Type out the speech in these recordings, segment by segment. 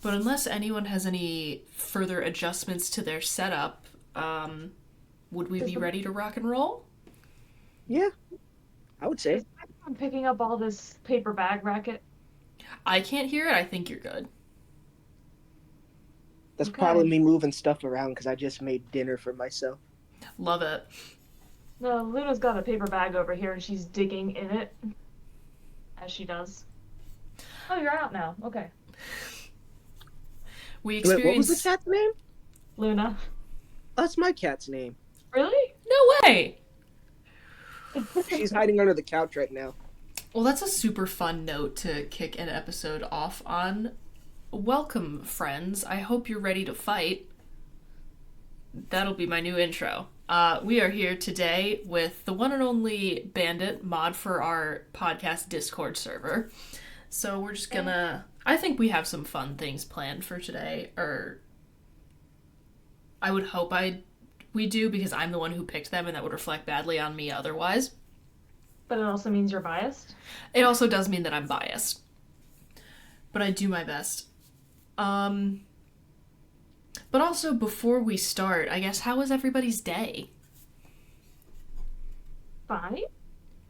But unless anyone has any further adjustments to their setup, would we be ready to rock and roll? Yeah, I would say. I'm picking up all this paper bag racket. I can't hear it. I think you're good. That's Okay. probably me moving stuff around because I just made dinner for myself. Love it. No, Luna's got a paper bag over here and she's digging in it. As she does. Oh, you're out now. Okay. We Wait, what was the experience. cat's name? Luna. That's my cat's name. Really? No way! She's hiding under the couch right now. Well, that's a super fun note to kick an episode off on. Welcome, friends. I hope you're ready to fight. That'll be my new intro. We are here today with the one and only Bandit, mod for our podcast Discord server. So we're just gonna... I think we have some fun things planned for today, or... I would hope we do, because I'm the one who picked them, and that would reflect badly on me otherwise. But it also means you're biased. It also does mean that I'm biased. But I do my best. But also, before we start, I guess, how was everybody's day? Fine.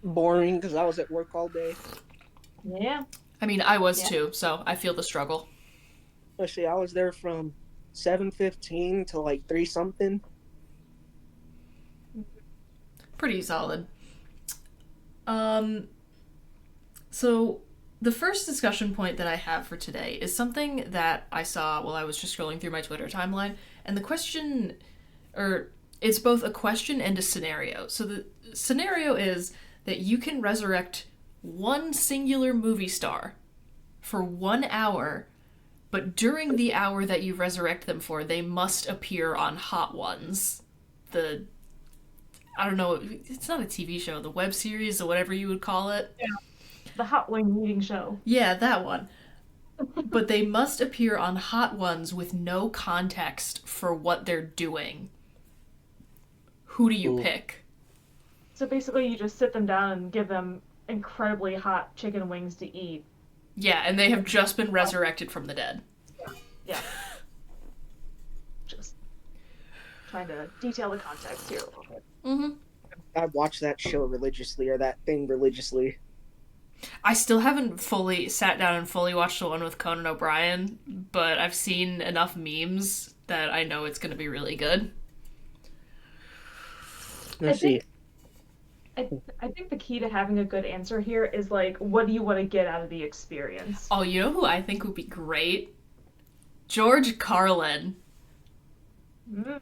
Boring because I was at work all day. Yeah. I mean, I was Yeah. too, so I feel the struggle. Let's see, I was there from 7:15 to like 3 something. Pretty solid. So the first discussion point that I have for today is something that I saw while I was just scrolling through my Twitter timeline, and the question, or it's both a question and a scenario. So the scenario is that you can resurrect one singular movie star for 1 hour, but during the hour that you resurrect them for, they must appear on Hot Ones. I don't know, it's not a TV show, the web series or whatever you would call it. Yeah. The Hot Wing Eating Show. Yeah, that one. But they must appear on Hot Ones with no context for what they're doing. Who do you Ooh. pick? So basically, you just sit them down and give them incredibly hot chicken wings to eat. Yeah, and they have just been resurrected from the dead. Yeah. Just trying to detail the context here a little bit. Mm-hmm. I watched that show religiously, or that thing religiously. I still haven't fully sat down and fully watched the one with Conan O'Brien, but I've seen enough memes that I know it's going to be really good. Let's see. I think the key to having a good answer here is like, what do you want to get out of the experience? Oh, you know who I think would be great? George Carlin. Mm.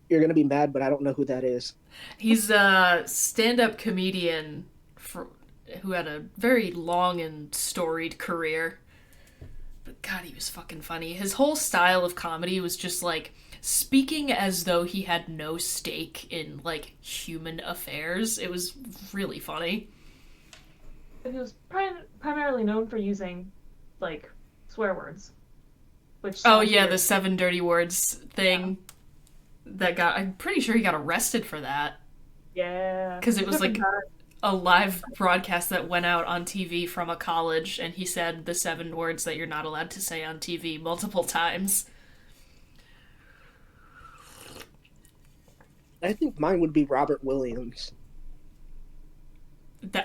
You're going to be mad, but I don't know who that is. He's a stand-up comedian who had a very long and storied career. But God, he was fucking funny. His whole style of comedy was just like speaking as though he had no stake in like human affairs. It was really funny. He was primarily known for using like swear words. Which Oh sounds yeah, weird. the 7 dirty words thing. I'm pretty sure he got arrested for that. Yeah. Because it was like a live broadcast that went out on TV from a college, and he said the 7 words that you're not allowed to say on TV multiple times. I think mine would be Robert Williams.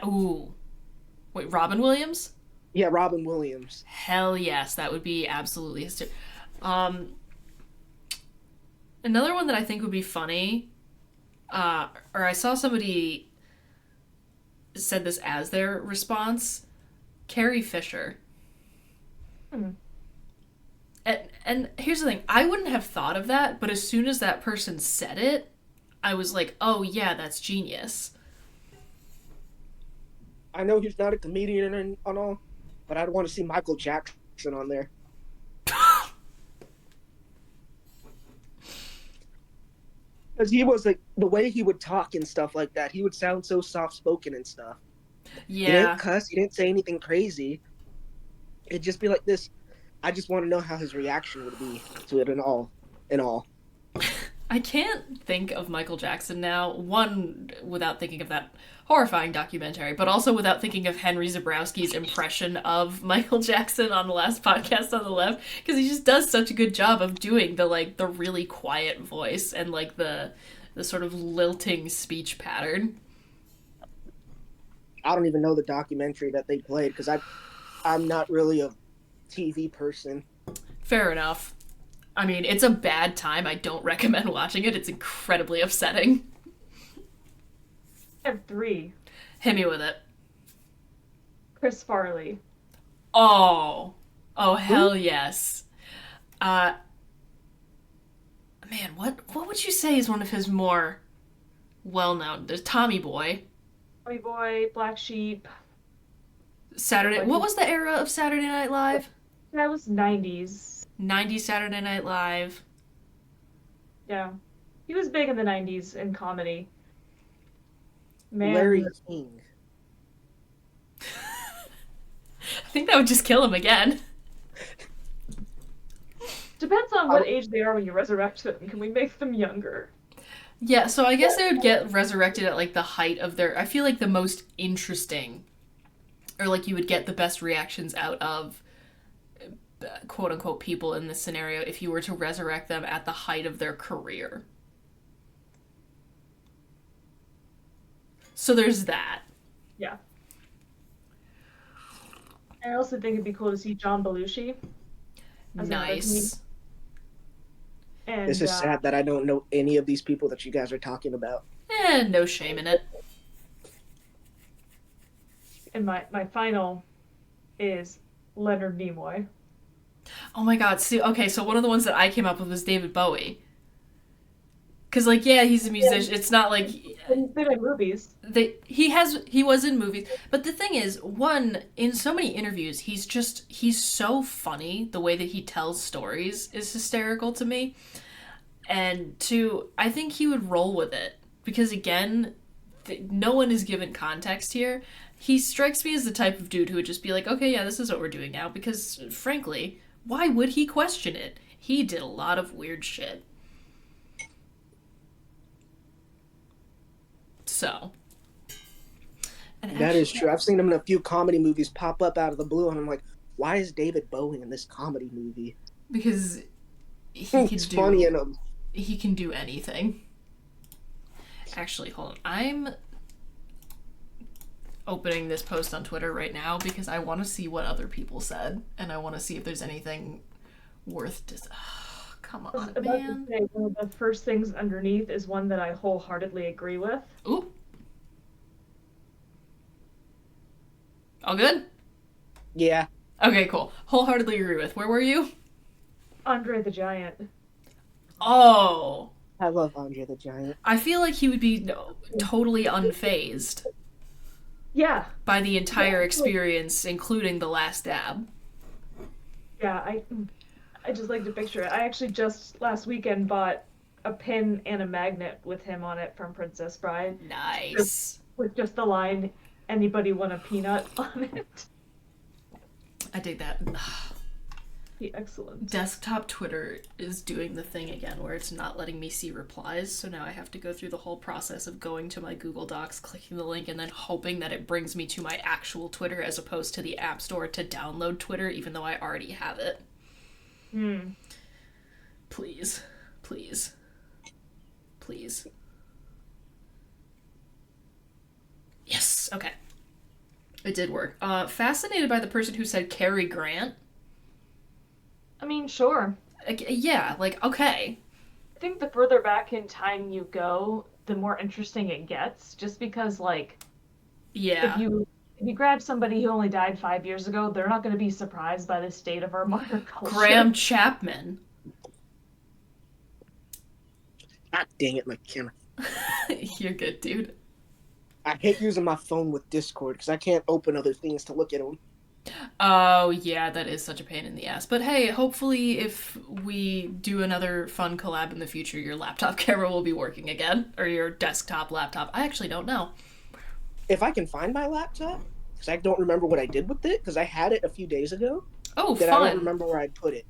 Ooh. Wait, Robin Williams? Yeah, Robin Williams. Hell yes, that would be absolutely hysterical. Another one that I think would be funny, or I saw somebody said this as their response, Carrie Fisher. Hmm. And here's the thing, I wouldn't have thought of that, but as soon as that person said it, I was like, oh yeah, that's genius. I know he's not a comedian and all, but I'd want to see Michael Jackson on there. Because he was like, the way he would talk and stuff like that, he would sound so soft-spoken and stuff. He Yeah. didn't cuss, he didn't say anything crazy. It'd just be like this. I just want to know how his reaction would be to it and all. I can't think of Michael Jackson now, one, without thinking of that horrifying documentary, but also without thinking of Henry Zebrowski's impression of Michael Jackson on the last podcast on the left, because he just does such a good job of doing the really quiet voice and like the sort of lilting speech pattern. I don't even know the documentary that they played because I'm not really a TV person. Fair enough. I mean, it's a bad time. I don't recommend watching it. It's incredibly upsetting. I have 3. Hit me with it. Chris Farley. Oh. Oh, hell yes. Man, what would you say is one of his more well-known? There's Tommy Boy. Tommy Boy, Black Sheep. Saturday. What was the era of Saturday Night Live? That was 90s. 90s Saturday Night Live. Yeah. He was big in the 90s in comedy. Man. Larry King. I think that would just kill him again. Depends on what age they are when you resurrect them. Can we make them younger? Yeah, so I guess they would get resurrected at like the height of their... I feel like the most interesting, or like you would get the best reactions out of quote-unquote people in this scenario if you were to resurrect them at the height of their career. So there's that. Yeah. I also think it'd be cool to see John Belushi. Nice. And, This is sad that I don't know any of these people that you guys are talking about. No shame in it. And my final is Leonard Nimoy. Oh my god, see, okay, so one of the ones that I came up with was David Bowie. Because, like, yeah, he's a musician. It's not like... He's been in movies. He was in movies. But the thing is, one, in so many interviews, he's so funny. The way that he tells stories is hysterical to me. And two, I think he would roll with it. Because, again, no one is given context here. He strikes me as the type of dude who would just be like, okay, yeah, this is what we're doing now. Because, frankly, why would he question it? He did a lot of weird shit. So. That is true. I've seen him in a few comedy movies pop up out of the blue, and I'm like, why is David Bowie in this comedy movie? Because He's funny in him. He can do anything. Actually, hold on. I'm opening this post on Twitter right now because I want to see what other people said, and I want to see if there's anything worth come on, man. To say, one of the first things underneath is one that I wholeheartedly agree with. Ooh. All good? Yeah. Okay, cool. Wholeheartedly agree with. Where were you? Andre the Giant. Oh. I love Andre the Giant. I feel like he would be totally unfazed. Yeah. By the entire experience, including the last dab. Yeah, I just like to picture it. I actually just last weekend bought a pin and a magnet with him on it from Princess Bride. Nice. With just the line, "Anybody want a peanut?" on it. I dig that. Be excellent. Desktop Twitter is doing the thing again where it's not letting me see replies, so now I have to go through the whole process of going to my Google Docs, clicking the link, and then hoping that it brings me to my actual Twitter as opposed to the App Store to download Twitter, even though I already have it. Please. Please. Please. Yes, okay. It did work. Fascinated by the person who said Cary Grant. I mean, sure. Yeah, like, okay. I think the further back in time you go, the more interesting it gets, just because, like, yeah, if you grab somebody who only died 5 years ago, they're not going to be surprised by the state of our modern culture. Graham Chapman. God dang it, my camera. You're good, dude. I hate using my phone with Discord because I can't open other things to look at them. Oh, yeah, that is such a pain in the ass. But hey, hopefully if we do another fun collab in the future, your laptop camera will be working again. Or your desktop laptop. I actually don't know. If I can find my laptop, because I don't remember what I did with it, because I had it a few days ago. Oh, that fun. I don't remember where I put it.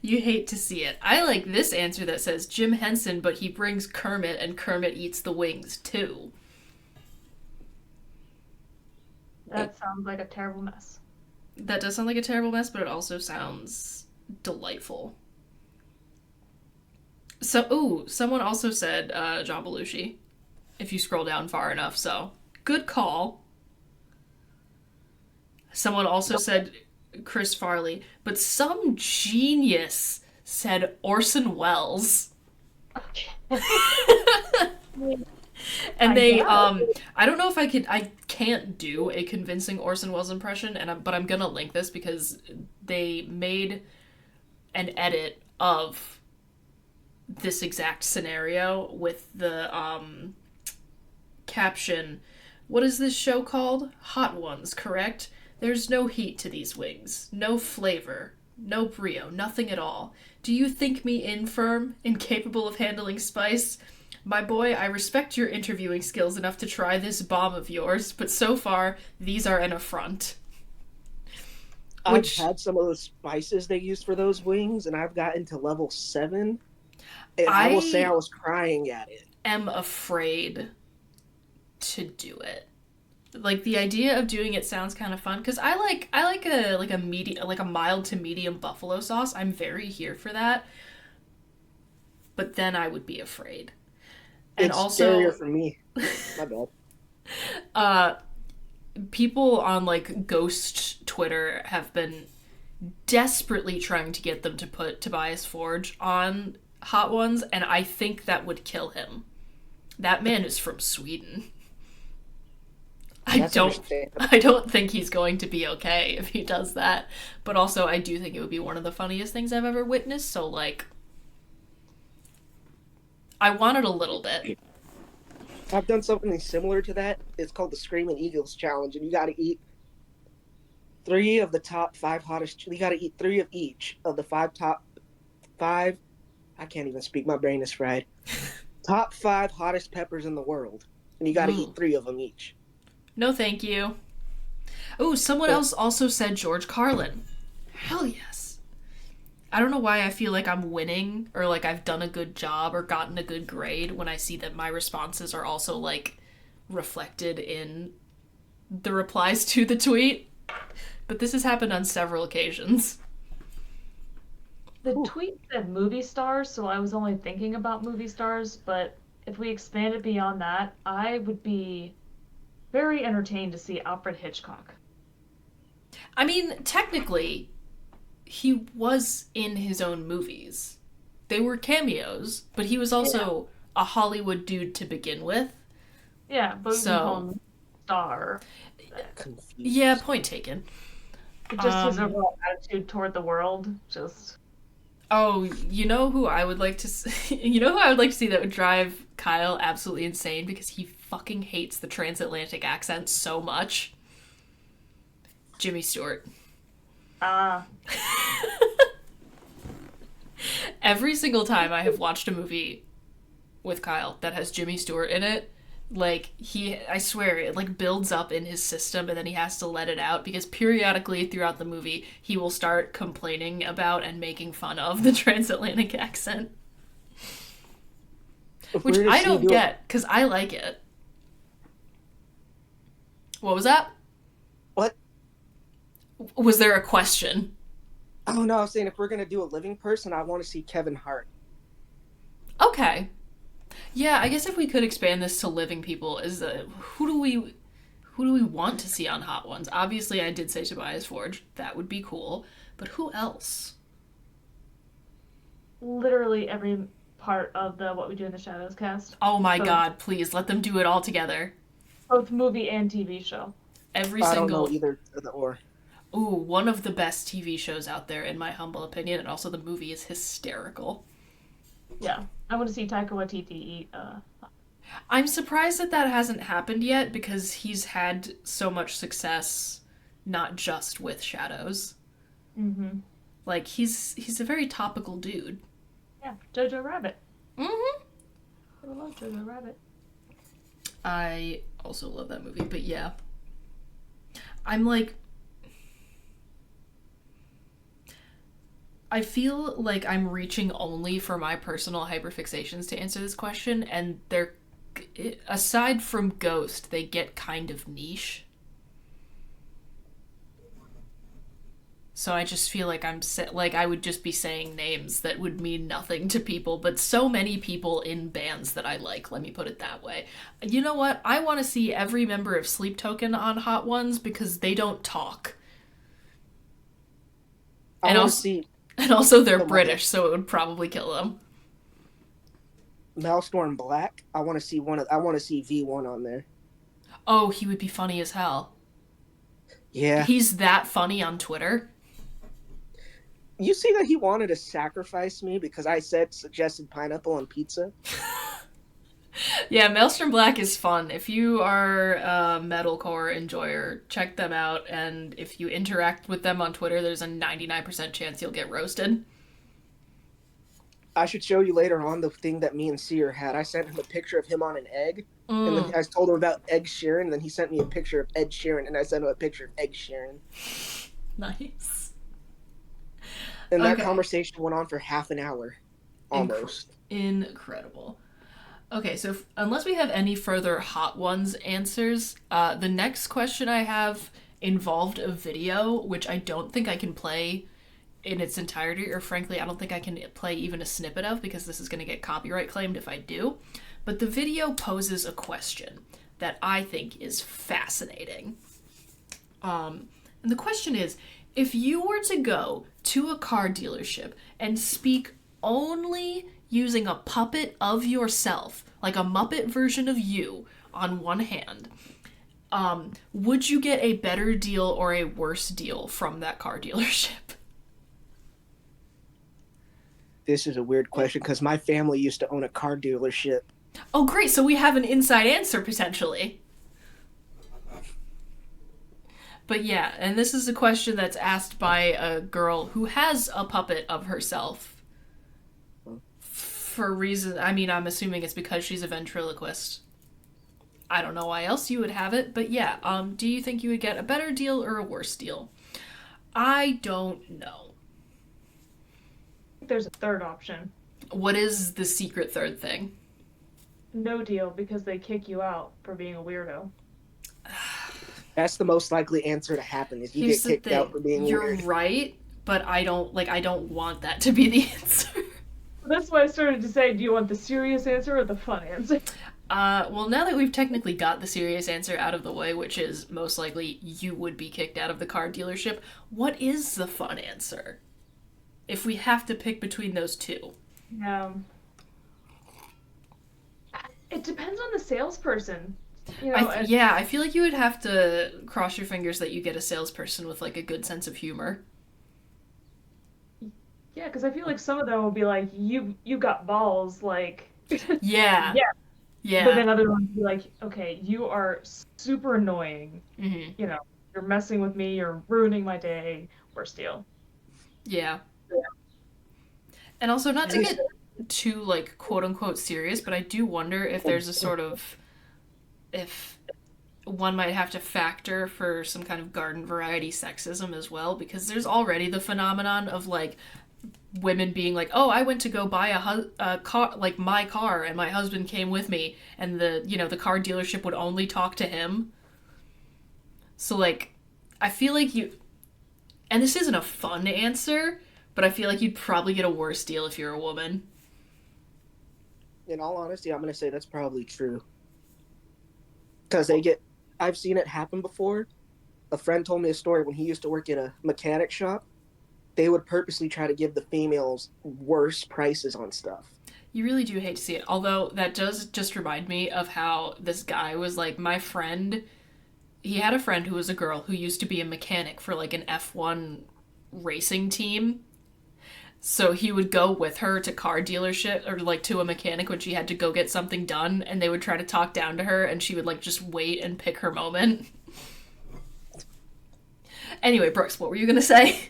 You hate to see it. I like this answer that says Jim Henson, but he brings Kermit and Kermit eats the wings too. That sounds like a terrible mess. That does sound like a terrible mess, but it also sounds delightful. So, someone also said John Belushi, if you scroll down far enough, so good call. Someone also said Chris Farley, but some genius said Orson Welles. And they, I don't know if I can't do a convincing Orson Welles impression, but I'm gonna link this because they made an edit of this exact scenario with the, caption, what is this show called? Hot Ones, correct? There's no heat to these wings, no flavor, no brio, nothing at all. Do you think me infirm, incapable of handling spice? My boy, I respect your interviewing skills enough to try this bomb of yours, but so far, these are an affront. I've had some of those spices they used for those wings, and I've gotten to level 7, and I will say I was crying at it. I'm afraid to do it. Like, the idea of doing it sounds kind of fun, because I like a mild to medium buffalo sauce. I'm very here for that. But then I would be afraid. And it's also scarier for me. My bad. People on like ghost Twitter have been desperately trying to get them to put Tobias Forge on Hot Ones, and I think that would kill him. That man is from Sweden. I don't think he's going to be okay if he does that. But also, I do think it would be one of the funniest things I've ever witnessed, so like, I want it a little bit. I've done something similar to that. It's called the Screaming Eagles Challenge, and you got to eat 3 of the top 5 hottest. You got to eat 3 of each of the top 5. I can't even speak. My brain is fried. Top 5 hottest peppers in the world, and you got to eat 3 of them each. No, thank you. Oh, someone else also said George Carlin. Hell yes. I don't know why I feel like I'm winning or like I've done a good job or gotten a good grade when I see that my responses are also like reflected in the replies to the tweet. But this has happened on several occasions. The tweet said movie stars, so I was only thinking about movie stars, but if we expand it beyond that, I would be very entertained to see Alfred Hitchcock. I mean, technically, he was in his own movies. They were cameos, but he was also a Hollywood dude to begin with. Yeah, but we can call him star. Yeah, point taken. Just his overall attitude toward the world, just... Oh, you know who I would like to see? You know who I would like to see that would drive Kyle absolutely insane because he fucking hates the transatlantic accent so much? Jimmy Stewart. Every single time I have watched a movie with Kyle that has Jimmy Stewart in it, like, I swear, it like builds up in his system and then he has to let it out because periodically throughout the movie he will start complaining about and making fun of the transatlantic accent. Which I don't get, because I like it. What was that? What? Was there a question? Oh no, I was saying if we're gonna do a living person, I want to see Kevin Hart. Okay. Yeah, I guess if we could expand this to living people, who do we want to see on Hot Ones? Obviously, I did say Tobias Forge. That would be cool. But who else? Literally every part of the What We Do in the Shadows cast. Oh my god, please, let them do it all together. Both movie and TV show. I don't know either or. Ooh, one of the best TV shows out there, in my humble opinion, and also the movie is hysterical. Yeah, I want to see Taika Waititi eat. I'm surprised that hasn't happened yet because he's had so much success, not just with Shadows. Mm-hmm. Like he's a very topical dude. Yeah, Jojo Rabbit. Mm-hmm. I love Jojo Rabbit. I also love that movie, but yeah, I feel like I'm reaching only for my personal hyperfixations to answer this question, and they're, aside from Ghost, they get kind of niche. So I just feel like like I would just be saying names that would mean nothing to people, but so many people in bands that I like, let me put it that way. You know what? I want to see every member of Sleep Token on Hot Ones because they don't talk. I And want to also, see and also they're the British, so it would probably kill them. Maelstrom Black. I want to see I want to see V1 on there. Oh, he would be funny as hell. Yeah. He's that funny on Twitter. You see that he wanted to sacrifice me because I suggested pineapple on pizza? Yeah, Maelstrom Black is fun. If you are a metalcore enjoyer, check them out. And if you interact with them on Twitter, there's a 99% chance you'll get roasted. I should show you later on the thing that me and Seer had. I sent him a picture of him on an egg, and then I told him about Ed Sheeran, and then he sent me a picture of Ed Sheeran, and I sent him a picture of Ed Sheeran. Nice. And that conversation went on for half an hour, almost. Incredible. Okay, so unless we have any further Hot Ones answers, the next question I have involved a video, which I don't think I can play in its entirety, or frankly, I don't think I can play even a snippet of because this is going to get copyright claimed if I do. But the video poses a question that I think is fascinating. And the question is, if you were to go to a car dealership and speak only using a puppet of yourself, like a Muppet version of you on one hand, would you get a better deal or a worse deal from that car dealership? This is a weird question because my family used to own a car dealership. Oh, great. So we have an inside answer, potentially. But yeah, and this is a question that's asked by a girl who has a puppet of herself. For reason, I mean, I'm assuming it's because she's a ventriloquist. I don't know why else you would have it, but yeah, do you think you would get a better deal or a worse deal? I don't know. There's a third option. What is the secret third thing? No deal, because they kick you out for being a weirdo. That's the most likely answer to happen is you Here's get kicked out for being weird. You're right, but I don't want that to be the answer. That's why I started to say, do you want the serious answer or the fun answer? Well, now that we've technically got the serious answer out of the way, which is most likely you would be kicked out of the car dealership, what is the fun answer? If we have to pick between those two. It depends on the salesperson. You know, I feel like you would have to cross your fingers that you get a salesperson with like a good sense of humor. Yeah, because I feel like some of them will be like, you got balls, like... Yeah. Yeah. But then other ones will be like, okay, you are super annoying. Mm-hmm. You know, you're messing with me, you're ruining my day. Worst deal. Yeah. And also, not to get too, like, quote-unquote serious, but I do wonder if there's a sort of... if one might have to factor for some kind of garden variety sexism as well, because there's already the phenomenon of, like, women being like, oh, I went to go buy a car, like, my car, and my husband came with me, and the car dealership would only talk to him. So, like, I feel like you... And this isn't a fun answer, but I feel like you'd probably get a worse deal if you're a woman. In all honesty, I'm going to say that's probably true. Because I've seen it happen before. A friend told me a story when he used to work at a mechanic shop. They would purposely try to give the females worse prices on stuff. You really do hate to see it. Although that does just remind me of how this guy was like, my friend, he had a friend who was a girl who used to be a mechanic for like an F1 racing team. So he would go with her to car dealership or like to a mechanic when she had to go get something done, and they would try to talk down to her and she would like just wait and pick her moment. Anyway, Brooks, what were you gonna say?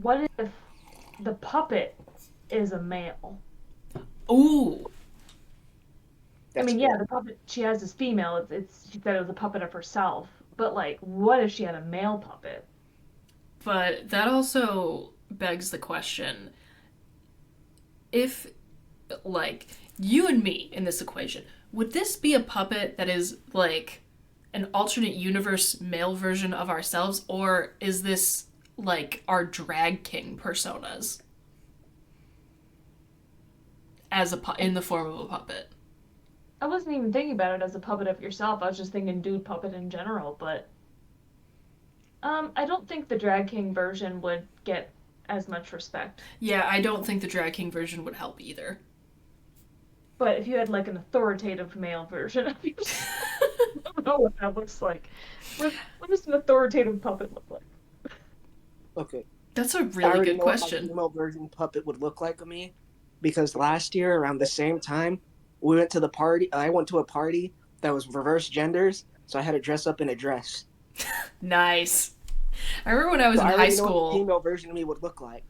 What if the puppet is a male? Ooh. That's the puppet she has is female. She said it was a puppet of herself. But like, what if she had a male puppet? But that also begs the question, if, like, you and me in this equation, would this be a puppet that is, like, an alternate universe male version of ourselves, or is this, like, our drag king personas in the form of a puppet? I wasn't even thinking about it as a puppet of yourself. I was just thinking dude puppet in general, but I don't think the drag king version would get as much respect. Yeah, I don't think the drag king version would help either. But if you had like an authoritative male version of yourself, I don't know what that looks like. What does an authoritative puppet look like? Okay. That's a I really already good know what my question. female version puppet would look like of me, because last year around the same time we went to the party. I went to a party that was reverse genders, so I had to dress up in a dress. Nice. I remember when I was So in I high already know what the school. female version of me would look like.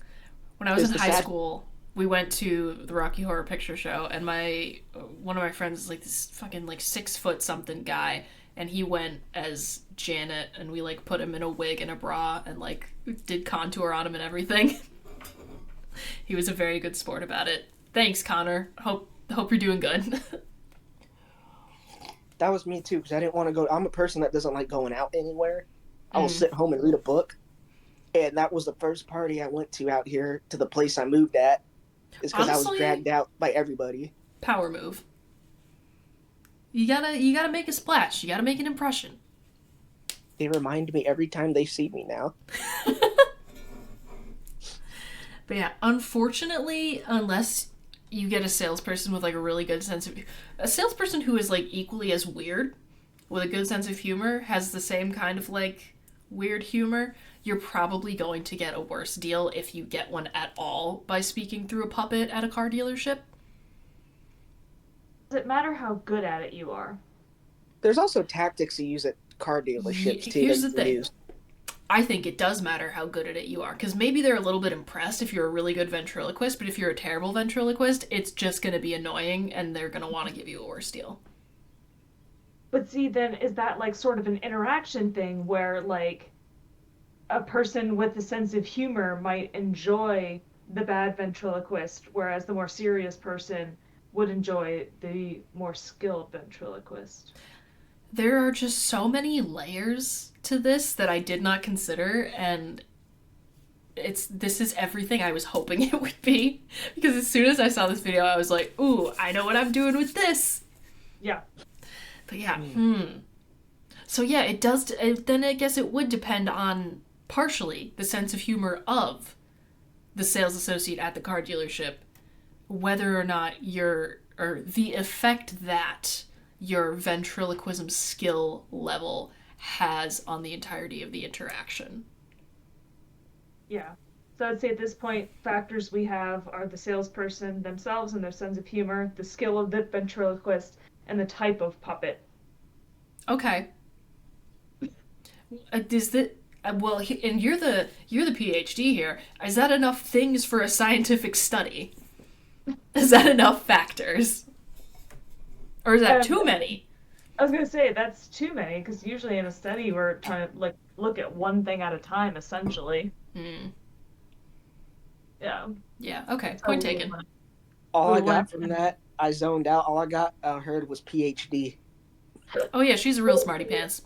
When I was It's in the high sad. school, we went to the Rocky Horror Picture Show, and one of my friends is like this fucking like 6 foot something guy, and he went as Janet, and we like put him in a wig and a bra, and like did contour on him and everything. He was a very good sport about it. Thanks, Connor. Hope you're doing good. That was me too, because I didn't want to go. I'm a person that doesn't like going out anywhere. I will sit home and read a book. And that was the first party I went to out here to the place I moved at. Is because I was Honestly, dragged out by everybody. power move. You gotta make a splash. You gotta make an impression. They remind me every time they see me now. But yeah, unfortunately, unless you get a salesperson with like a really good sense of a salesperson who is like equally as weird with a good sense of humor, has the same kind of like weird humor, you're probably going to get a worse deal if you get one at all by speaking through a puppet at a car dealership. Does it matter how good at it you are? There's also tactics you use at car dealerships too. Here's that the you can thing. use. I think it does matter how good at it you are, because maybe they're a little bit impressed if you're a really good ventriloquist, but if you're a terrible ventriloquist, it's just going to be annoying and they're going to want to give you a worse deal. But see, then is that like sort of an interaction thing where like a person with a sense of humor might enjoy the bad ventriloquist, whereas the more serious person would enjoy the more skilled ventriloquist? There are just so many layers to this that I did not consider, and this is everything I was hoping it would be, because as soon as I saw this video I was like, ooh, I know what I'm doing with this. Yeah. But yeah, so yeah, it does. Then I guess it would depend on partially the sense of humor of the sales associate at the car dealership, whether or not or the effect that your ventriloquism skill level has on the entirety of the interaction. Yeah. So I'd say at this point, factors we have are the salesperson themselves and their sense of humor, the skill of the ventriloquist, and the type of puppet. Okay. Is that well? And you're the PhD here. Is that enough things for a scientific study? Is that enough factors, or is that too many? I was gonna say that's too many because usually in a study we're trying to like look at one thing at a time, essentially. Yeah. Yeah. Okay. Point taken. All I got from that, I zoned out. All I got heard was PhD. Oh yeah, she's a real smarty pants.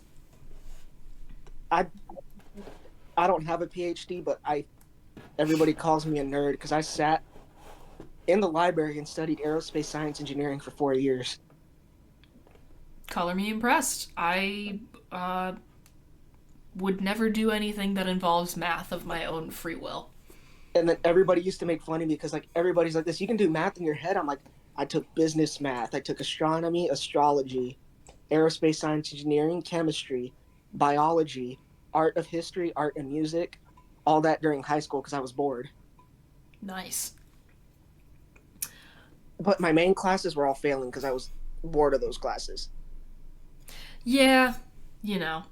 I don't have a PhD, but everybody calls me a nerd because I sat in the library and studied aerospace science engineering for 4 years. Color me impressed. I would never do anything that involves math of my own free will. And then everybody used to make fun of me because like everybody's like this. You can do math in your head. I'm like, I took business math. I took astronomy, astrology, aerospace science engineering, chemistry, biology, art of history, art and music, all that during high school because I was bored. Nice. But my main classes were all failing because I was bored of those classes. Yeah, you gotta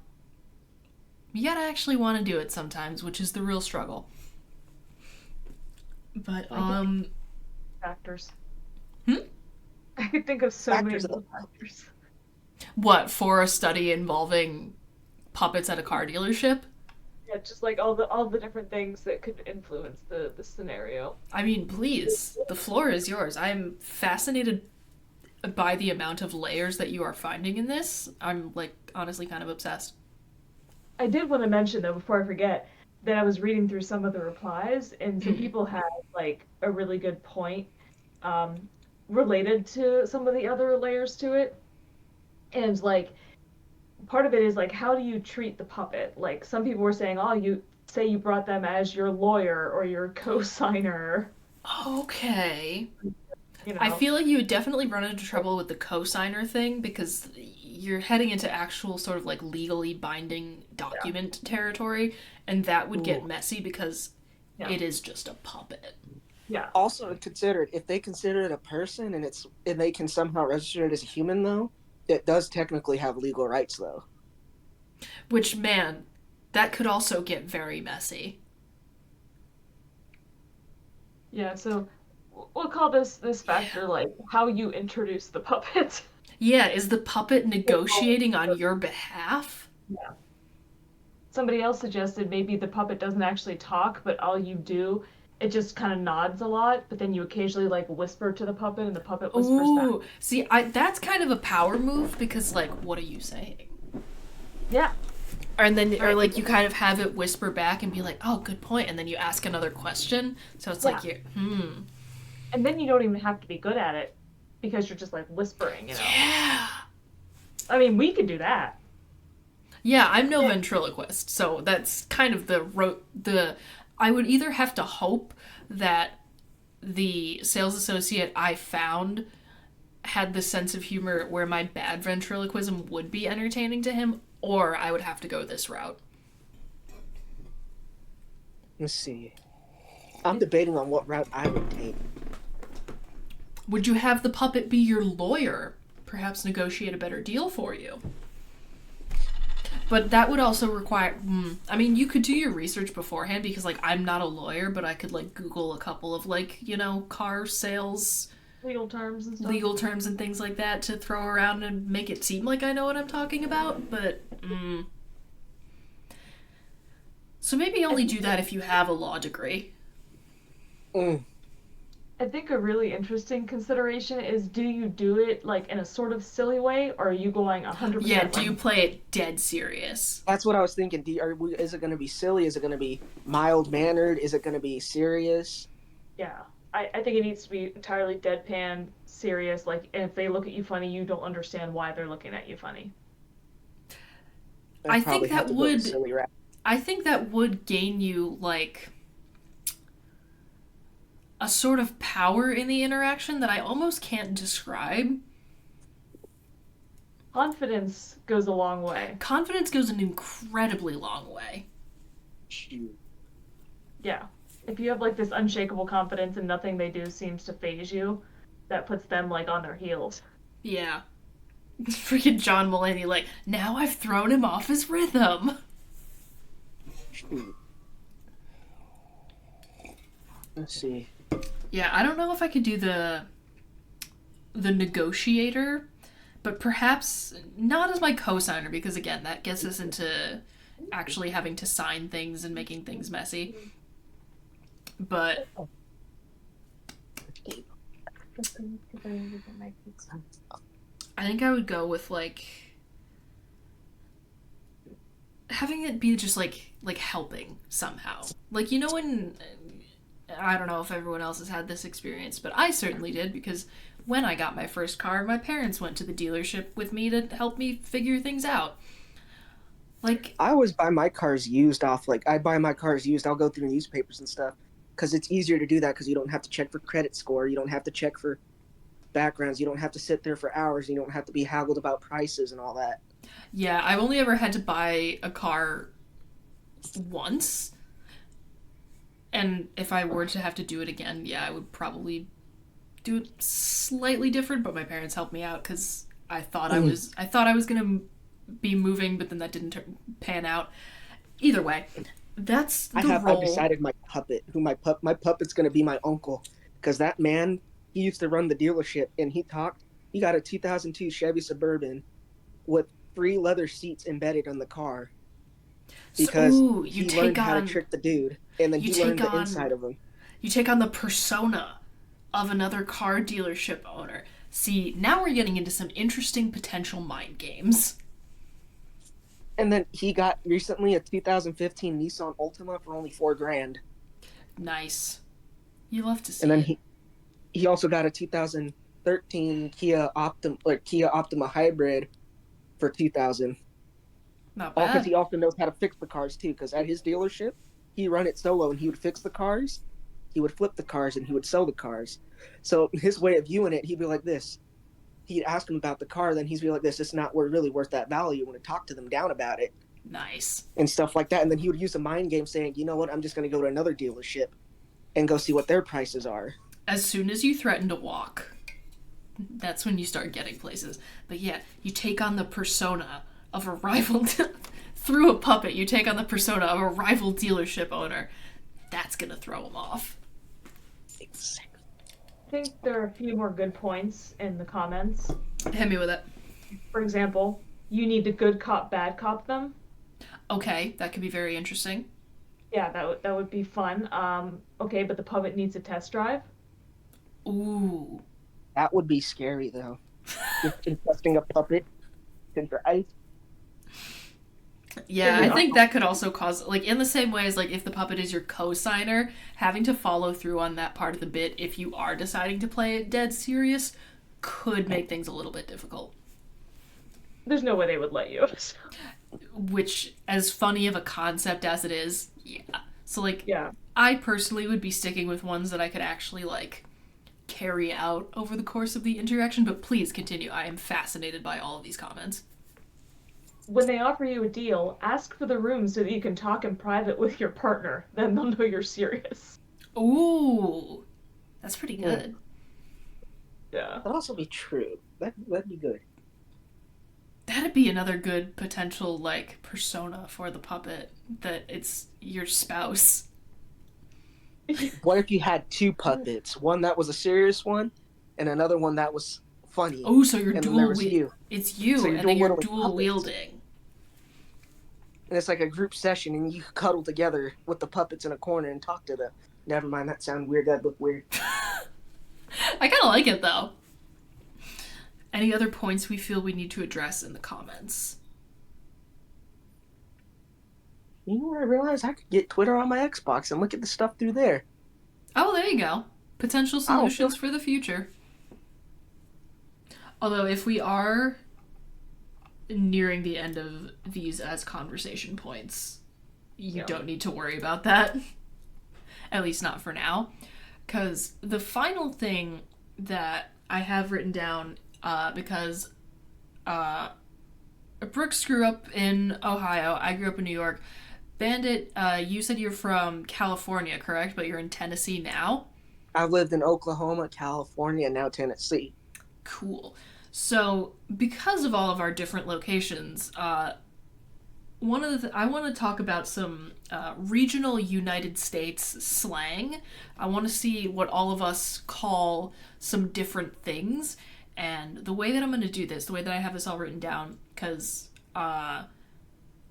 actually want to do it sometimes, which is the real struggle. But factors. Hmm? I could think of so Factors many of the- factors. What, for a study involving puppets at a car dealership? Yeah, just like all the different things that could influence the scenario. I mean, please, the floor is yours. I'm fascinated by the amount of layers that you are finding in this. I'm like honestly kind of obsessed. I did want to mention though before I forget that I was reading through some of the replies, and some Mhm. people had like a really good point um, related to some of the other layers to it, and like part of it is like how do you treat the puppet? Like some people were saying, oh, you say you brought them as your lawyer or your co-signer, Okay. you I know. feel like you would definitely run into trouble with the cosigner thing because you're heading into actual sort of like legally binding Yeah, document territory, and that would get Ooh. messy because yeah, it is just a puppet. yeah. Also considered, if they consider it a person and they can somehow register it as a human, though, it does technically have legal rights, though. Which, man, that could also get very messy. Yeah, so we'll call this factor like how you introduce the puppet. Yeah, is the puppet negotiating on your behalf? Yeah. Somebody else suggested maybe the puppet doesn't actually talk, but all you do, it just kind of nods a lot, but then you occasionally like whisper to the puppet and the puppet whispers back. Ooh, see, that's kind of a power move because, like, what are you saying? Yeah, And then, or right. like, you kind of have it whisper back and be like, "Oh, good point," and then you ask another question. So it's Yeah. like you. And then you don't even have to be good at it because you're just like whispering, you know. Yeah. I mean, we could do that. Yeah, I'm no ventriloquist, so that's kind of the. I would either have to hope that the sales associate I found had the sense of humor where my bad ventriloquism would be entertaining to him, or I would have to go this route. Let's see. I'm debating on what route I would take. Would you have the puppet be your lawyer? Perhaps negotiate a better deal for you. But that would also require. I mean, you could do your research beforehand because, like, I'm not a lawyer, but I could, like, Google a couple of, like, car sales Legal terms and stuff. legal terms and things like that to throw around and make it seem like I know what I'm talking about. But, so maybe only do that if you have a law degree. Mm. I think a really interesting consideration is do you do it like in a sort of silly way or are you going Yeah, 100% do like you play it dead serious? That's what I was thinking. Is it going to be silly? Is it going to be mild mannered? Is it going to be serious? yeah. I think it needs to be entirely deadpan, serious, like and if they look at you funny, you don't understand why they're looking at you funny. I I'd think probably have that to go the would. silly route. I think that would gain you, like, a sort of power in the interaction that I almost can't describe. Confidence goes a long way. Confidence goes an incredibly long way. Shoot. Yeah. If you have like this unshakable confidence and nothing they do seems to phase you, that puts them like on their heels. Yeah. Freaking John Mulaney, like, now I've thrown him off his rhythm. Shoot. Let's see. Yeah, I don't know if I could do the negotiator, but perhaps not as my cosigner because again, that gets us into actually having to sign things and making things messy. But I think I would go with like having it be just like helping somehow. Like when I don't know if everyone else has had this experience, but I certainly did because when I got my first car, my parents went to the dealership with me to help me figure things out. Like, I always buy my cars used off, like, I buy my cars used. I'll go through newspapers and stuff because it's easier to do that because you don't have to check for credit score. You don't have to check for backgrounds. You don't have to sit there for hours. You don't have to be haggled about prices and all that. yeah, I've only ever had to buy a car once. And if I were to have to do it again, yeah, I would probably do it slightly different, but my parents helped me out cuz I thought I was going to be moving, but then that didn't pan out. Either way, that's the I've role. decided my puppet, my puppet's going to be my uncle because that man, he used to run the dealership and he got a 2002 Chevy Suburban with 3 leather seats embedded on the car. So, because you he take learned how to on trick the dude, and then you he learned take the inside on of him. you take on the persona of another car dealership owner. See, now we're getting into some interesting potential mind games. And then he got recently a 2015 Nissan Altima for only $4,000. Nice. You love to And see then it. he also got a 2013 Kia Optima Hybrid for 2,000. Not All because bad. he also knows how to fix the cars too. Because at his dealership, he run it solo and he would fix the cars, he would flip the cars, and he would sell the cars. So his way of viewing it, he'd be like this. He'd ask him about the car, then he'd be like this. It's not really worth that value. When to talk to them down about it Nice. and stuff like that. And then he would use a mind game saying, you know what, I'm just going to go to another dealership and go see what their prices are. As soon as you threaten to walk, that's when you start getting places. But yeah, you take on the persona of a rival through a puppet. You take on the persona of a rival dealership owner. That's gonna throw them off. Exactly. I think there are a few more good points in the comments. Hit me with it. For example, you need to good cop, bad cop them. Okay, that could be very interesting. Yeah, that would be fun. Okay, but the puppet needs a test drive. Ooh. That would be scary though. Just entrusting a puppet to drive. Yeah, I think that could also cause, like, in the same way as, like, if the puppet is your co-signer, having to follow through on that part of the bit if you are deciding to play it dead serious could make things a little bit difficult. There's no way they would let you. Which, as funny of a concept as it is, yeah. So, like, Yeah. I personally would be sticking with ones that I could actually, like, carry out over the course of the interaction, but please continue. I am fascinated by all of these comments. When they offer you a deal, ask for the room so that you can talk in private with your partner. Then they'll know you're serious. Ooh, that's pretty good. Yeah. That'd also be true. That'd be good. That'd be another good potential, like, persona for the puppet, that it's your spouse. What if you had two puppets? One that was a serious one, and another one that was funny. Oh, so you're and dual then there was you. It's you, So you're and then you're dual-wielding dual puppets. wielding. And it's like a group session, and you cuddle together with the puppets in a corner and talk to them. Never mind, that sounded weird. That'd look weird. I kind of like it, though. Any other points we feel we need to address in the comments? You know what I realized? I could get Twitter on my Xbox and look at the stuff through there. Oh, there you go. Potential solutions for the future. Although, if we are nearing the end of these as conversation points, you don't need to worry about that. At least not for now. Because the final thing that I have written down, because Brookes grew up in Ohio, I grew up in New York. Bandit, you said you're from California, correct? But you're in Tennessee now? I've lived in Oklahoma, California, and now Tennessee. Cool. So, because of all of our different locations, one of the I want to talk about some regional United States slang. I want to see what all of us call some different things. And the way that I'm going to do this, the way that I have this all written down, because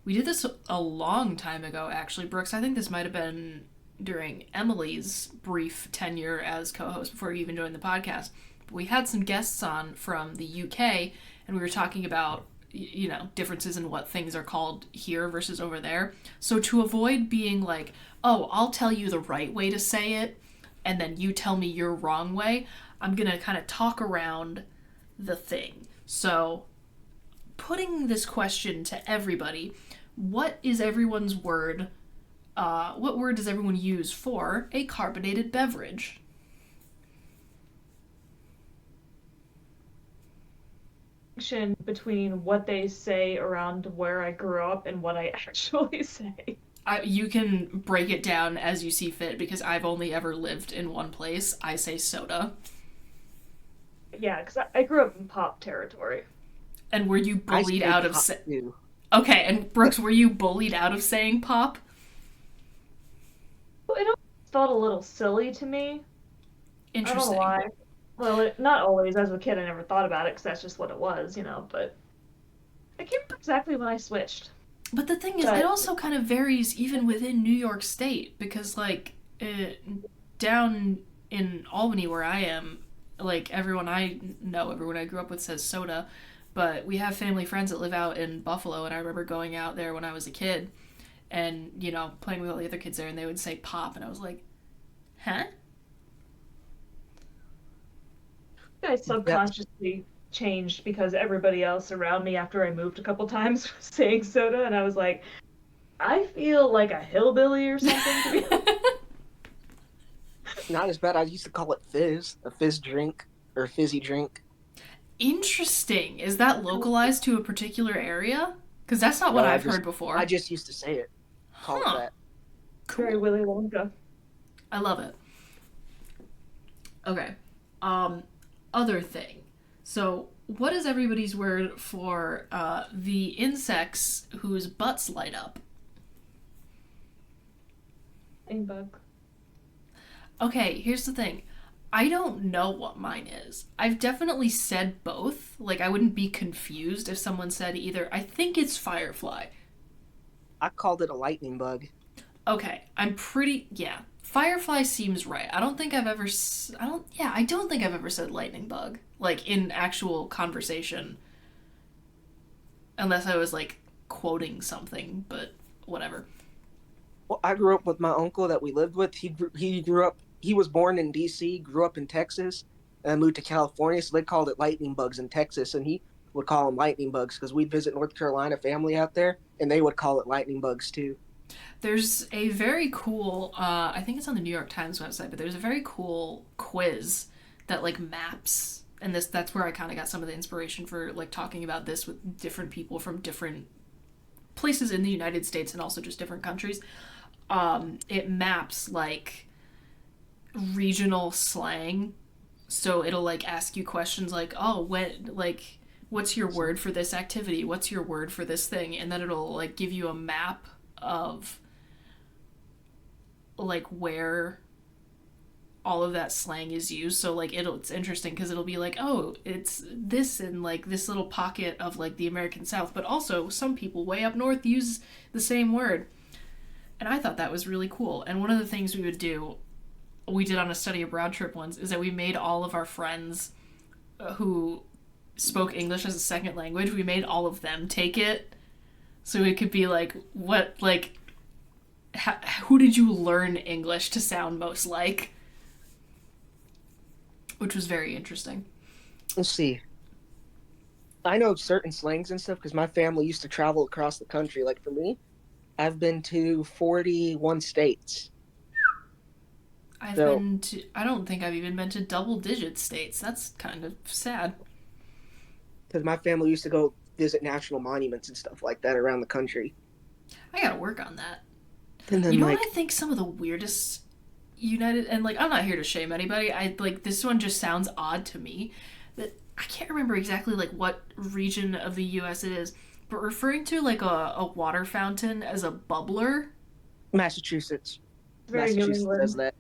we did this a long time ago, actually, Brookes. I think this might have been during Emily's brief tenure as co-host before you even joined the podcast. We had some guests on from the UK, and we were talking about, you know, differences in what things are called here versus over there. So to avoid being like, oh, I'll tell you the right way to say it, and then you tell me your wrong way, I'm going to kind of talk around the thing. So putting this question to everybody, what is everyone's word? What word does everyone use for a carbonated beverage? Between what they say around where I grew up and what I actually say. You can break it down as you see fit, because I've only ever lived in one place. I say soda. Yeah, because I grew up in pop territory. And were you bullied out of Okay, and Brookes, were you bullied out of saying pop? Well, it always felt a little silly to me. Interesting. I don't know why. Well, not always. As a kid, I never thought about it because that's just what it was, you know. But I can't remember exactly when I switched. But the thing is, it But also kind of varies even within New York State because, like, down in Albany where I am, like, everyone I know, everyone I grew up with says soda, but we have family friends that live out in Buffalo, and I remember going out there when I was a kid and, playing with all the other kids there, and they would say pop, and I was like, huh? I Yep. subconsciously changed because everybody else around me after I moved a couple times was saying soda, and I was like, I feel like a hillbilly or something to be. Not as bad. I used to call it fizz, a fizz drink or fizzy drink. Interesting. Is that localized to a particular area? Because that's not what No, I've heard I before. just used to say it, call it Huh. that. Very Cool. Willy Wonka. I love it. Okay. Um, Other thing. So, what is everybody's word for the insects whose butts light up? Bug. Okay, here's the thing. I don't know what mine is. I've definitely said both. Like, I wouldn't be confused if someone said either. I think it's firefly. I called it a lightning bug. Okay, I'm pretty. Yeah. Firefly seems right. I don't think I've ever. I don't. Yeah, I don't think I've ever said lightning bug. Like, in actual conversation. Unless I was, like, quoting something, but whatever. Well, I grew up with my uncle that we lived with. He grew up. He was born in D.C., grew up in Texas, and then moved to California. So they called it lightning bugs in Texas, and he would call them lightning bugs because we'd visit North Carolina family out there, and they would call it lightning bugs too. There's a very cool, I think it's on the New York Times website, but there's a very cool quiz that like maps, and that's where I kind of got some of the inspiration for like talking about this with different people from different places in the United States and also just different countries. It maps like regional slang, so it'll like ask you questions like, oh, when like what's your word for this activity? What's your word for this thing? And then it'll like give you a map of like where all of that slang is used. So like it's interesting because it'll be like, oh, it's this in like this little pocket of like the American South, but also some people way up north use the same word. And I thought that was really cool. And one of the things we did on a study abroad trip once, is that we made all of our friends who spoke English as a second language, we made all of them take it. So it could be like, what, like, who did you learn English to sound most like? Which was very interesting. Let's see. I know certain slangs and stuff because my family used to travel across the country. Like for me, I've been to 41 states. So, I don't think I've even been to double digit states. That's kind of sad. because my family used to go visit national monuments and stuff like that around the country. I gotta work on that. And You then, know what like, I think some of the weirdest United, and like I'm not here to shame anybody. I like this one just sounds odd to me. That I can't remember exactly like what region of the US it is, but referring to like a water fountain as a bubbler. Massachusetts. Very New Massachusetts does England. that.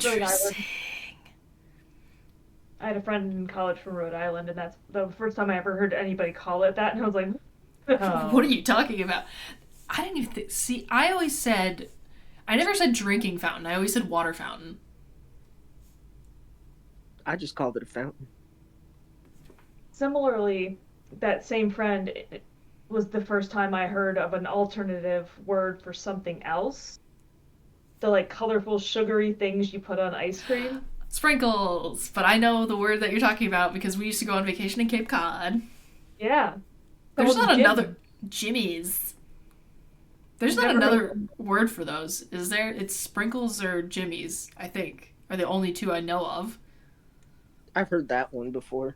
Rhode Interesting. Island. I had a friend in college from Rhode Island, and that's the first time I ever heard anybody call it that, and I was like, What are oh. you talking about? I didn't even see. I always said I never said drinking fountain. I always said water fountain. I just called it a fountain. Similarly, that same friend it was the first time I heard of an alternative word for something else. The like colorful, sugary things you put on ice cream. Sprinkles, but I know the word that you're talking about because we used to go on vacation in Cape Cod. Yeah, There's called not another Jim. Jimmies. There's not Never heard of another them. word for those, is there? It's sprinkles or jimmies, I think, are the only two I know of. I've heard that one before.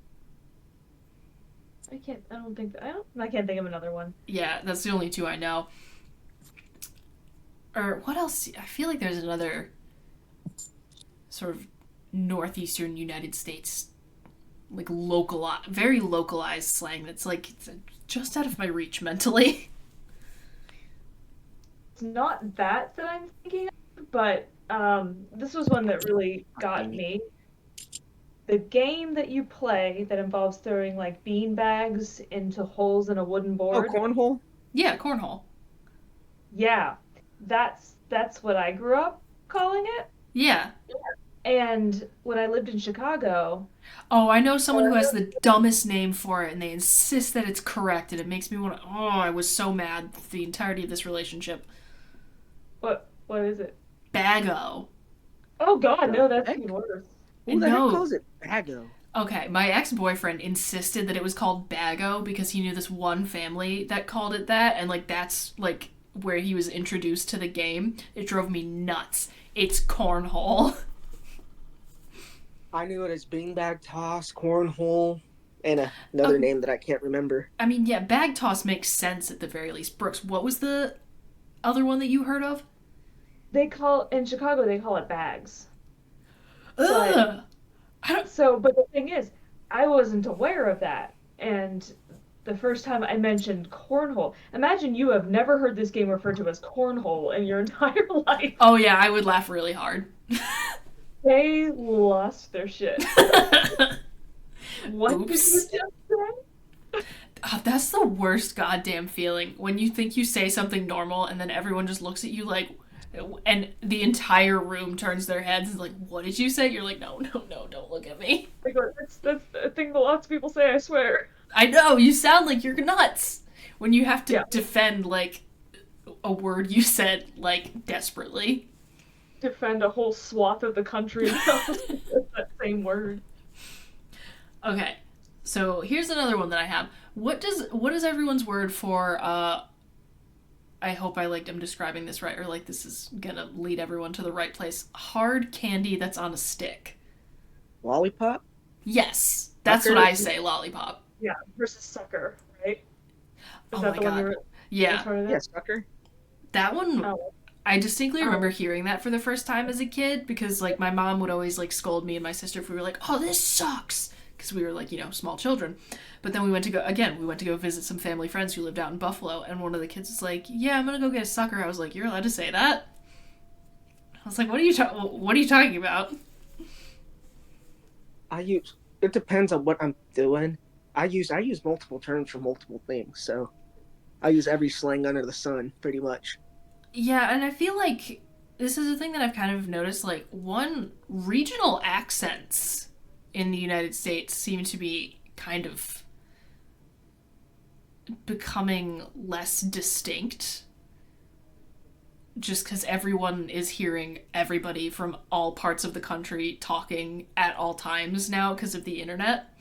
I can't. I don't think. I can't think of another one. Yeah, that's the only two I know. Or what else? I feel like there's another sort of northeastern United States, like very localized slang that's like it's just out of my reach mentally. It's not that I'm thinking of, but this was one that really got Dang it. me. The game that you play that involves throwing like bean bags into holes in a wooden Oh, board. cornhole? Yeah, cornhole. Yeah, that's what I grew up calling it. Yeah. And when I lived in Chicago, Oh, I know someone who has the dumbest name for it, and they insist that it's correct, and it makes me want to. Oh, I was so mad the entirety of this relationship. what is it? Bago. Oh God, The no, that's heck? even worse. Who the heck No. calls it Bago? Okay, my ex boyfriend insisted that it was called Bago because he knew this one family that called it that, and like that's like where he was introduced to the game. It drove me nuts. It's cornhole. I knew it as beanbag toss, cornhole, and another name that I can't remember. I mean, yeah, bag toss makes sense at the very least. Brooks, what was the other one that you heard of? In Chicago they call it bags. But Ugh. I don't. but the thing is, I wasn't aware of that. And the first time I mentioned cornhole, imagine you have never heard this game referred to as cornhole in your entire life. Oh yeah, I would laugh really hard. They lost their shit. What did you Oops. just say? Oh, that's the worst goddamn feeling when you think you say something normal and then everyone just looks at you like, and the entire room turns their heads and is like, what did you say? You're like, no, no, no, don't look at me. Like, that's a thing that lots of people say, I swear. I know, you sound like you're nuts when you have to Yeah. defend like a word you said like desperately. Defend a whole swath of the country with that same word. Okay, so here's another one that I have. What is everyone's word for I hope I like am describing this right, or like this is gonna lead everyone to the right place. Hard candy that's on a stick. Lollipop? Yes, that's Sucker? what I say, lollipop. Yeah, versus sucker, right? Is Oh that my the one god. you're Yeah, part of Yeah, that? sucker. that one Oh, I distinctly oh, remember hearing that for the first time as a kid because like my mom would always like scold me and my sister if we were like, "Oh, this sucks." Because we were like, small children. But then we went to go visit some family friends who lived out in Buffalo, and one of the kids was like, "Yeah, I'm gonna go get a sucker." I was like, "You're allowed to say that?" I was like, what are you talking about?" It depends on what I'm doing. I use multiple terms for multiple things, so I use every slang under the sun, pretty much. Yeah, and I feel like this is a thing that I've kind of noticed. Like, one, regional accents in the United States seem to be kind of becoming less distinct just because everyone is hearing everybody from all parts of the country talking at all times now because of the internet.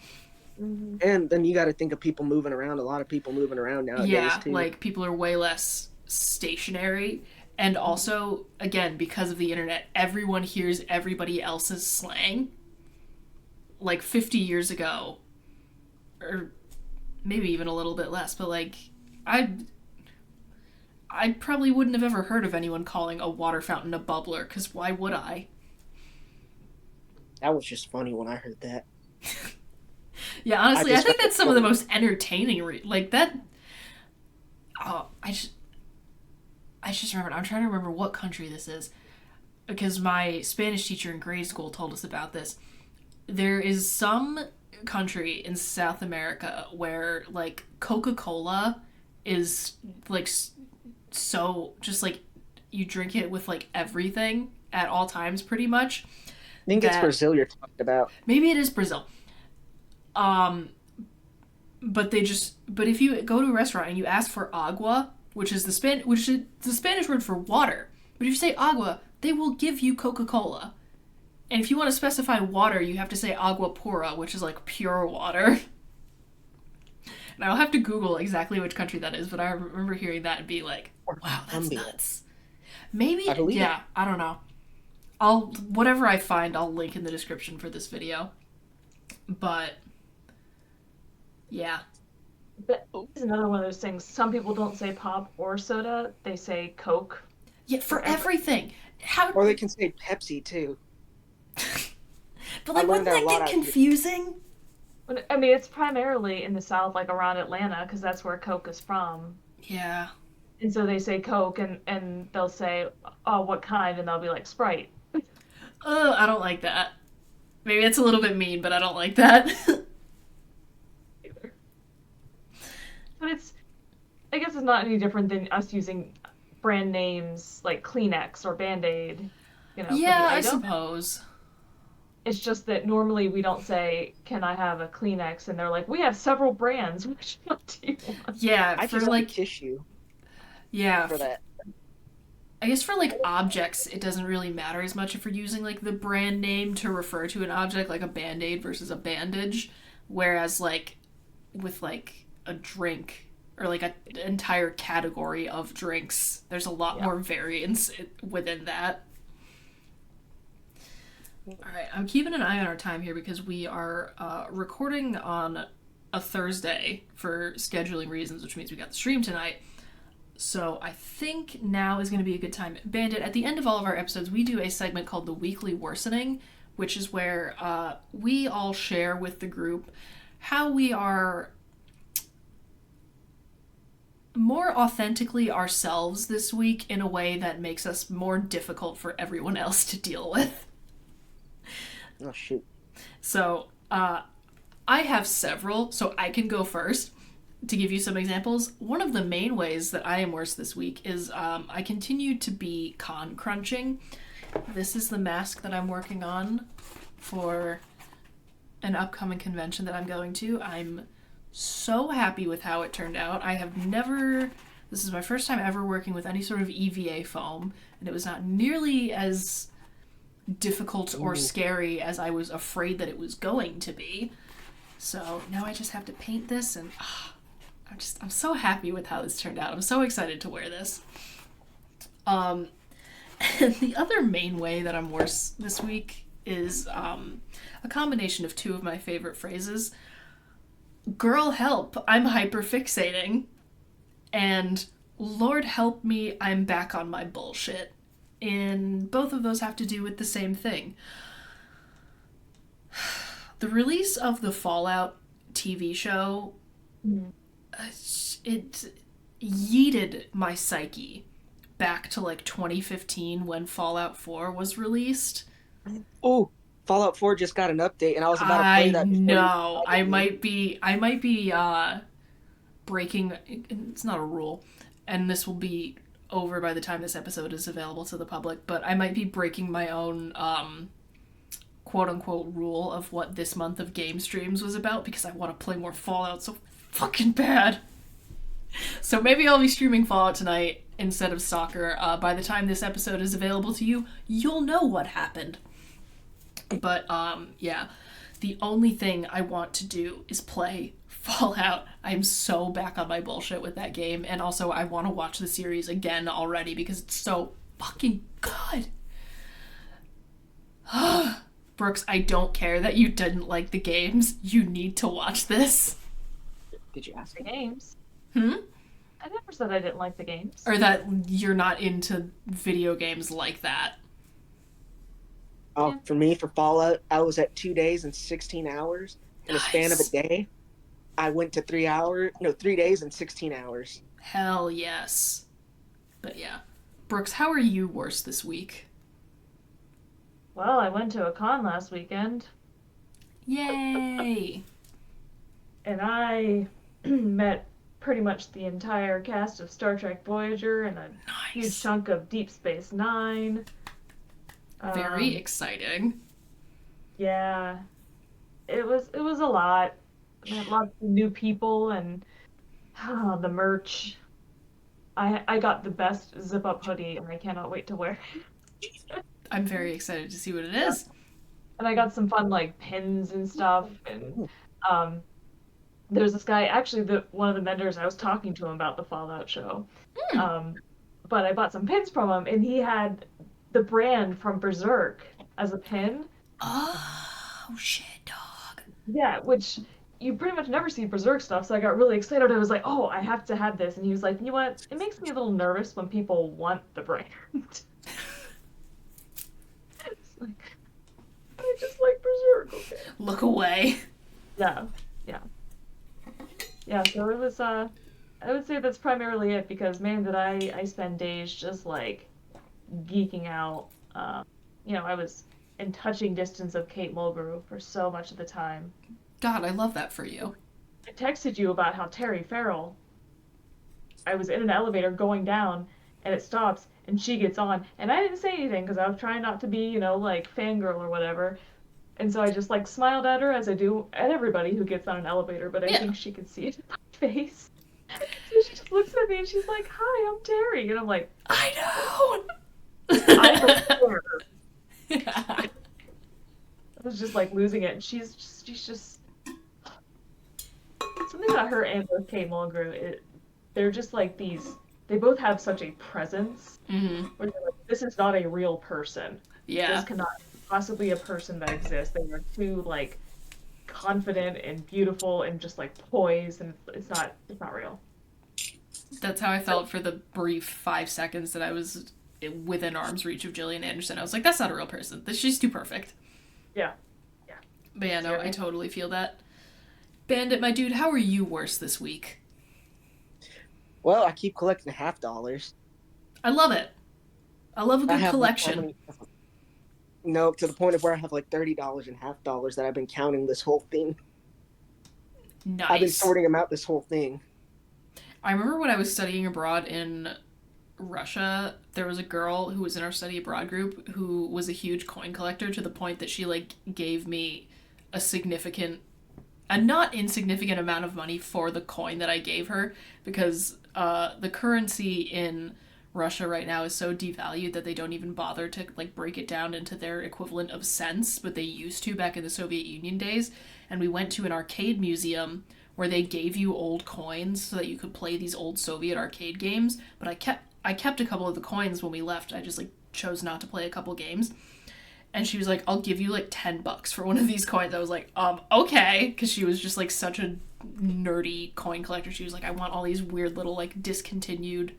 mhm. And then you got to think of people moving around. A lot of people moving around nowadays Yeah, too. like people are way less stationary. And also, again, because of the internet, everyone hears everybody else's slang. Like 50 years ago, or maybe even a little bit less, but like, I probably wouldn't have ever heard of anyone calling a water fountain a bubbler, because why would I? That was just funny when I heard that. Yeah, honestly, I just think found it that's some of the funny. most entertaining. Like that. Oh, I just remembered. I'm trying to remember what country this is because my Spanish teacher in grade school told us about this. There is some country in South America where like Coca-Cola is like so just like you drink it with like everything at all times pretty much. I think it's That Brazil you're talking about. maybe it is Brazil. Um but if you go to a restaurant and you ask for agua, which is the Spanish word for water, but if you say agua, they will give you Coca-Cola. And if you want to specify water, you have to say agua pura, which is like pure water. And I'll have to Google exactly which country that is, but I remember hearing that and be like, Or wow, that's Colombia. nuts. Maybe, I believe yeah, I don't know. Whatever I find, I'll link in the description for this video. But, yeah. But it's another one of those things. Some people don't say pop or soda; they say Coke. Yeah, for everything. How? Or they can say Pepsi too. But like, wouldn't learned that a that lot get out here. confusing? I mean, it's primarily in the South, like around Atlanta, because that's where Coke is from. Yeah. And so they say Coke, and they'll say, "Oh, what kind?" And they'll be like Sprite. I don't like that. Maybe it's a little bit mean, but I don't like that. But I guess it's not any different than us using brand names like Kleenex or Band-Aid, for the Yeah, I item. suppose. It's just that normally we don't say, "Can I have a Kleenex?" And they're like, "We have several brands. Which one do you want?" Yeah, I for just say like, tissue yeah, for that. I guess for like objects, it doesn't really matter as much if we're using like the brand name to refer to an object, like a band-aid versus a bandage. Whereas like with like a drink or like an entire category of drinks, there's a lot Yeah. more variance within that. All right, I'm keeping an eye on our time here because we are recording on a Thursday for scheduling reasons, which means we got the stream tonight. So I think now is going to be a good time. Bandit, at the end of all of our episodes, we do a segment called the Weekly Worsening, which is where we all share with the group how we are more authentically ourselves this week in a way that makes us more difficult for everyone else to deal with. Oh shoot. So I have several, so I can go first to give you some examples. One of the main ways that I am worse this week is I continue to be con crunching. This is the mask that I'm working on for an upcoming convention that I'm going to. I'm so happy with how it turned out. I have never, this is my first time ever working with any sort of EVA foam, and it was not nearly as difficult or scary as I was afraid that it was going to be. So now I just have to paint this, and I'm so happy with how this turned out. I'm so excited to wear this. And the other main way that I'm worse this week is a combination of two of my favorite phrases. Girl help, I'm hyperfixating. And Lord help me, I'm back on my bullshit. And both of those have to do with the same thing. The release of the Fallout TV show, it yeeted my psyche back to like 2015 when Fallout 4 was released. Oh, Fallout 4 just got an update, and I was about to play I that. know. I might be breaking. It's not a rule, and this will be over by the time this episode is available to the public. But I might be breaking my own quote unquote rule of what this month of game streams was about because I want to play more Fallout so fucking bad. So maybe I'll be streaming Fallout tonight instead of soccer. By the time this episode is available to you, you'll know what happened. But yeah, the only thing I want to do is play Fallout. I'm so back on my bullshit with that game, and also I want to watch the series again already because it's so fucking good. Brooks, I don't care that you didn't like the games. You need to watch this. Did you ask The me? games. Hmm? I never said I didn't like the games. Or that you're not into video games like that. Oh, Yeah. for me, for Fallout, I was at 2 days and 16 hours. In a span of a Nice. day, I went to 3 days and 16 hours. Hell yes. But yeah. Brooks, how are you worse this week? Well, I went to a con last weekend, Yay! and I met pretty much the entire cast of Star Trek Voyager and a huge Nice. chunk of Deep Space Nine. Very exciting. Yeah, it was a lot. I met lots of new people and the merch. I got the best zip up hoodie and I cannot wait to wear it. I'm very excited to see what it is. And I got some fun like pins and stuff and there's this guy actually one of the vendors I was talking to him about the Fallout show. But I bought some pins from him and he had the brand from Berserk as a pin. Oh, shit, dog. Yeah, which you pretty much never see Berserk stuff, so I got really excited. I was like, oh, I have to have this. And he was like, you know what? It makes me a little nervous when people want the brand. It's like, I just like Berserk, okay. Look away. Yeah, yeah. Yeah, so it was, I would say that's primarily it because, man, did I spend days just, like, geeking out. I was in touching distance of Kate Mulgrew for so much of the time. God, I love that for you. I texted you about how Terry Farrell I was in an elevator going down, and it stops, and she gets on, and I didn't say anything because I was trying not to be, like fangirl or whatever. And so I just like smiled at her as I do at everybody who gets on an elevator, but I Yeah. think she could see it in my face. So she just looks at me and she's like, "Hi, I'm Terry," and I'm like, I "I'm know. here." I was just like losing it. And she's just something about her and with Kate Mulgrew. They're just like these. They both have such a presence. Mm-hmm. Where they're like, this is not a real person. Yeah. This cannot possibly a person that exists. They are too like confident and beautiful and just like poised, and it's not real. That's how I felt for the brief 5 seconds that I was within arm's reach of Gillian Anderson. I was like, that's not a real person. She's too perfect. Yeah. But yeah, no, I totally feel that. Bandit, my dude, how are you worse this week? Well, I keep collecting $50. I love it. I love a good collection. No, to the point of where I have like $30 and $50 that I've been counting this whole thing. Nice. I've been sorting them out this whole thing. I remember when I was studying abroad in Russia, there was a girl who was in our study abroad group who was a huge coin collector to the point that she like gave me a not insignificant amount of money for the coin that I gave her, because the currency in Russia right now is so devalued that they don't even bother to like break it down into their equivalent of cents, but they used to back in the Soviet Union days. And we went to an arcade museum where they gave you old coins so that you could play these old Soviet arcade games. But I kept a couple of the coins when we left. I just like chose not to play a couple games. And she was like, I'll give you like $10 for one of these coins. I was like, okay. Because she was just like such a nerdy coin collector. She was like, I want all these weird little like discontinued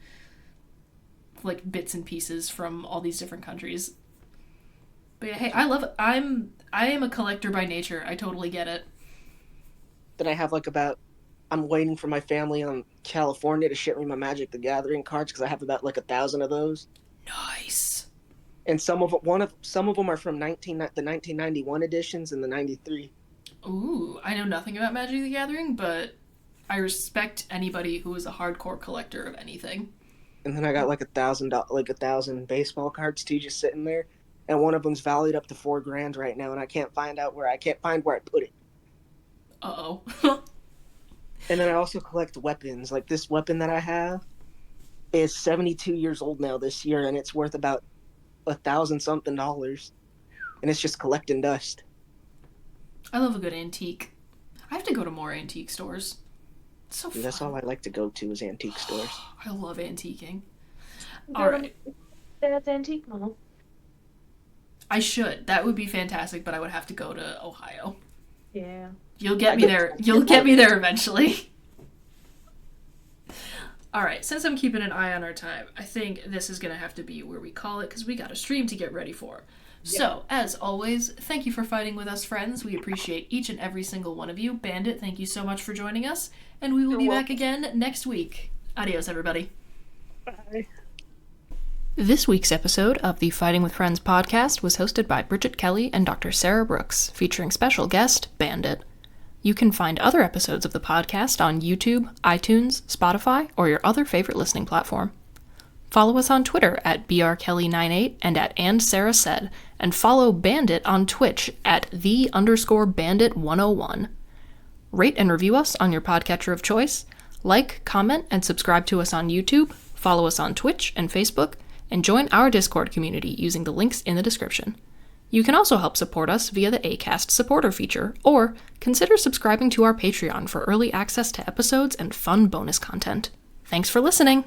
like bits and pieces from all these different countries. But yeah, hey, I love it. I am a collector by nature. I totally get it. Then I have like I'm waiting for my family in California to ship me my Magic the Gathering cards because I have about like 1,000 of those. Nice. And some of them are from the 1991 editions and the 93. Ooh, I know nothing about Magic the Gathering, but I respect anybody who is a hardcore collector of anything. And then I got like 1,000 baseball cards too, just sitting there. And one of them's valued up to $4,000 right now, and I can't find where I put it. Uh-oh. And then I also collect weapons. Like this weapon that I have is 72 years old now this year, and it's worth about $1,000-something, and it's just collecting dust. I love a good antique. I have to go to more antique stores. It's so Dude, fun. that's all I like to go to is antique stores. I love antiquing. All right. That's antique, Mama. I should. That would be fantastic, but I would have to go to Ohio. Yeah. You'll get me there. You'll get me there eventually. All right, since I'm keeping an eye on our time, I think this is going to have to be where we call it because we got a stream to get ready for. Yeah. So, as always, thank you for fighting with us, friends. We appreciate each and every single one of you. Bandit, thank you so much for joining us, and we will be back again next week. Adios, everybody. Bye. This week's episode of the Fighting with Friends podcast was hosted by Bridget Kelly and Dr. Sarah Brookes, featuring special guest Bandit. You can find other episodes of the podcast on YouTube, iTunes, Spotify, or your other favorite listening platform. Follow us on Twitter at brkelly98 and at @AndSarahSaid, and follow Bandit on Twitch at @the_Bandit101. Rate and review us on your podcatcher of choice. Like, comment, and subscribe to us on YouTube. Follow us on Twitch and Facebook, and join our Discord community using the links in the description. You can also help support us via the Acast supporter feature, or consider subscribing to our Patreon for early access to episodes and fun bonus content. Thanks for listening!